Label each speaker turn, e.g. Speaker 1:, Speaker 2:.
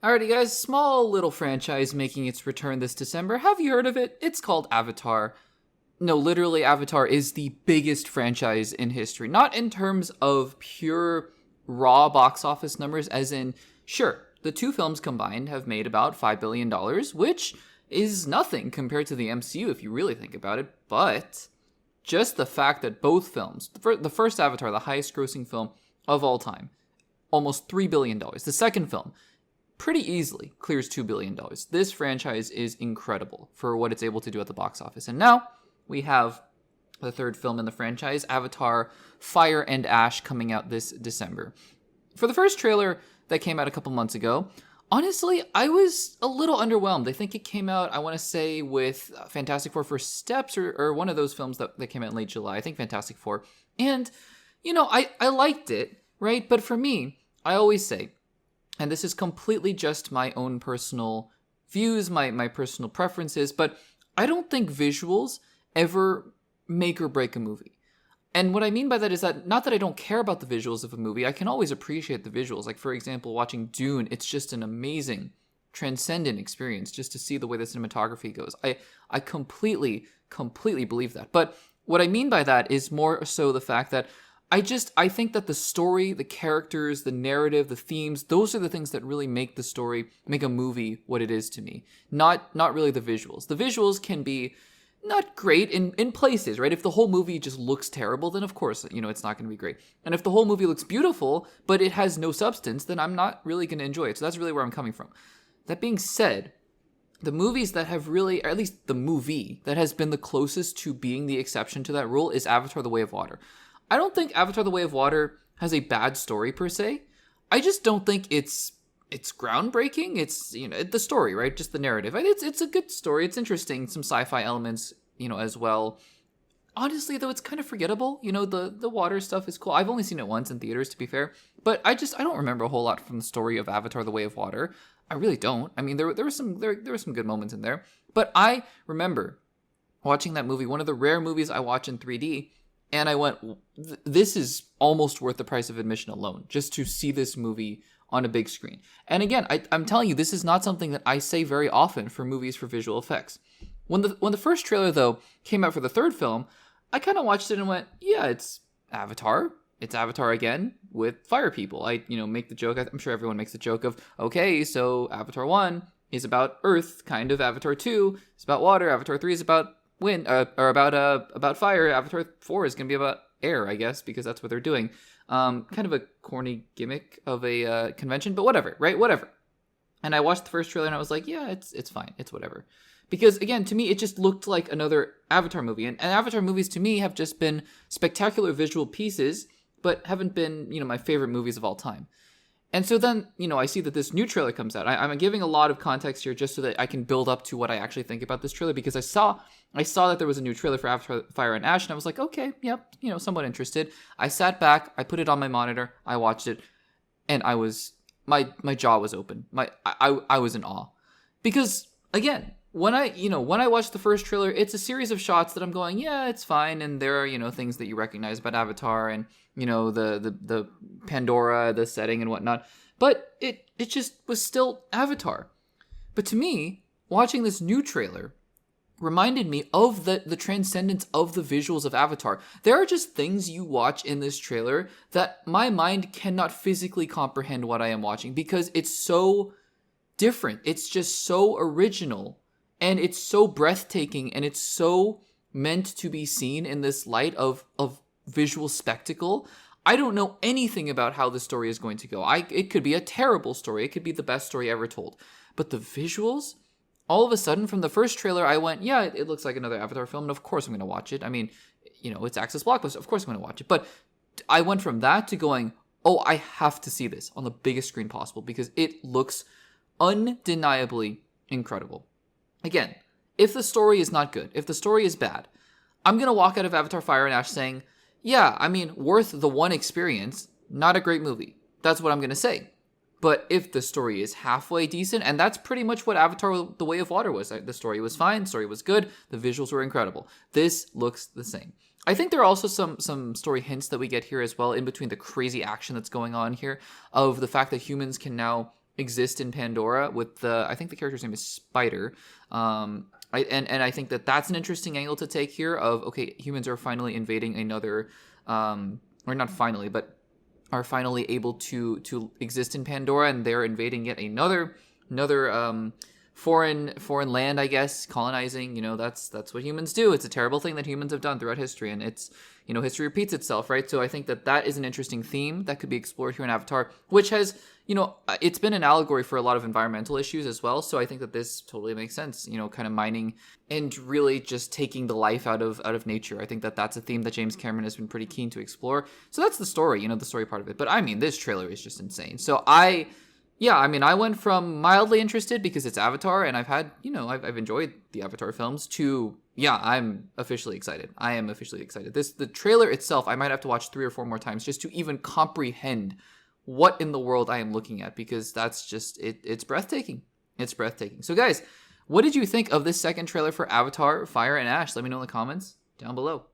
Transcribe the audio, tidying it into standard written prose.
Speaker 1: Alrighty guys, small little franchise making its return this December. Have you heard of it? It's called Avatar. No, literally Avatar is the biggest franchise in history. Not in terms of pure raw box office numbers, as in, sure, the two films combined have made about $5 billion, which is nothing compared to the MCU if you really think about it, but just the fact that both films, the first Avatar, the highest grossing film of all time, almost $3 billion. The second film, pretty easily clears $2 billion. This franchise is incredible for what it's able to do at the box office. And now we have the third film in the franchise, Avatar Fire and Ash, coming out this December. For the first trailer that came out a couple months ago, honestly, I was a little underwhelmed. I think it came out, I want to say, with Fantastic Four First Steps or one of those films that came out in late July. I think Fantastic Four. And, I liked it, right? But for me, I always say, and this is completely just my own personal views, my personal preferences, but I don't think visuals ever make or break a movie. And what I mean by that is that not that I don't care about the visuals of a movie, I can always appreciate the visuals. Like, for example, watching Dune, it's just an amazing, transcendent experience just to see the way the cinematography goes. I completely believe that. But what I mean by that is more so the fact that I think that the story, the characters, the narrative, the themes, those are the things that really make the story, make a movie what it is to me. Not really the visuals. The visuals can be not great in places, right? If the whole movie just looks terrible, then of course, it's not going to be great. And if the whole movie looks beautiful, but it has no substance, then I'm not really going to enjoy it. So that's really where I'm coming from. That being said, the movies that have really, or at least the movie that has been the closest to being the exception to that rule is Avatar: The Way of Water. I don't think Avatar: The Way of Water has a bad story per se. I just don't think it's groundbreaking. It's, the story, right? Just the narrative. It's a good story. It's interesting. Some sci-fi elements, as well. Honestly, though, it's kind of forgettable. The water stuff is cool. I've only seen it once in theaters, to be fair. But I don't remember a whole lot from the story of Avatar: The Way of Water. I really don't. I mean, there were some good moments in there. But I remember watching that movie, one of the rare movies I watch in 3D, and I went, this is almost worth the price of admission alone, just to see this movie on a big screen. And again, I'm telling you, this is not something that I say very often for movies for visual effects. When the first trailer, though, came out for the third film, I kind of watched it and went, yeah, it's Avatar. It's Avatar again with fire people. I, make the joke, I'm sure everyone makes the joke of, okay, so Avatar 1 is about Earth, kind of. Avatar 2 is about water. Avatar 3 is about wind, or about fire. Avatar 4 is going to be about air, I guess, because that's what they're doing. Kind of a corny gimmick of a convention, but whatever, right? Whatever. And I watched the first trailer and I was like, yeah, it's fine. It's whatever. Because again, to me, it just looked like another Avatar movie. And Avatar movies to me have just been spectacular visual pieces, but haven't been, my favorite movies of all time. And so then, I see that this new trailer comes out. I'm giving a lot of context here just so that I can build up to what I actually think about this trailer, because I saw that there was a new trailer for Avatar Fire and Ash, and I was like, okay, yep, somewhat interested. I sat back, I put it on my monitor, I watched it, and I was, my jaw was open. I was in awe. Because, again, when I watched the first trailer, it's a series of shots that I'm going, yeah, it's fine, and there are, things that you recognize about Avatar, and the Pandora, the setting and whatnot, but it just was still Avatar. But to me, watching this new trailer reminded me of the transcendence of the visuals of Avatar. There are just things you watch in this trailer that my mind cannot physically comprehend what I am watching, because it's so different. It's just so original, and it's so breathtaking, and it's so meant to be seen in this light of visual spectacle. I don't know anything about how the story is going to go. It could be a terrible story. It could be the best story ever told. But the visuals, all of a sudden, from the first trailer, I went, yeah, it looks like another Avatar film, and of course I'm going to watch it. I mean, it's Access Blockbusters. Of course I'm going to watch it. But I went from that to going, oh, I have to see this on the biggest screen possible, because it looks undeniably incredible. Again, if the story is not good, if the story is bad, I'm going to walk out of Avatar Fire and Ash saying, yeah, I mean, worth the one experience, not a great movie. That's what I'm going to say. But if the story is halfway decent, and that's pretty much what Avatar The Way of Water was. The story was fine, the story was good, the visuals were incredible. This looks the same. I think there are also some story hints that we get here as well, in between the crazy action that's going on here, of the fact that humans can now exist in Pandora with I think the character's name is Spider. I think that's an interesting angle to take here of, okay, humans are finally invading another, or not finally, but are finally able to exist in Pandora, and they're invading yet another foreign land, I guess, colonizing. That's what humans do. It's a terrible thing that humans have done throughout history, and it's, history repeats itself, right? So I think that is an interesting theme that could be explored here in Avatar, which has, it's been an allegory for a lot of environmental issues as well. So I think that this totally makes sense, kind of mining and really just taking the life out of nature. I think that's a theme that James Cameron has been pretty keen to explore. So that's the story, the story part of it. But I mean, this trailer is just insane. So I went from mildly interested because it's Avatar, and I've enjoyed the Avatar films, to, I'm officially excited. I am officially excited. The trailer itself, I might have to watch 3 or 4 more times just to even comprehend what in the world I am looking at, because that's just, it's breathtaking. It's breathtaking. So guys, what did you think of this second trailer for Avatar, Fire and Ash? Let me know in the comments down below.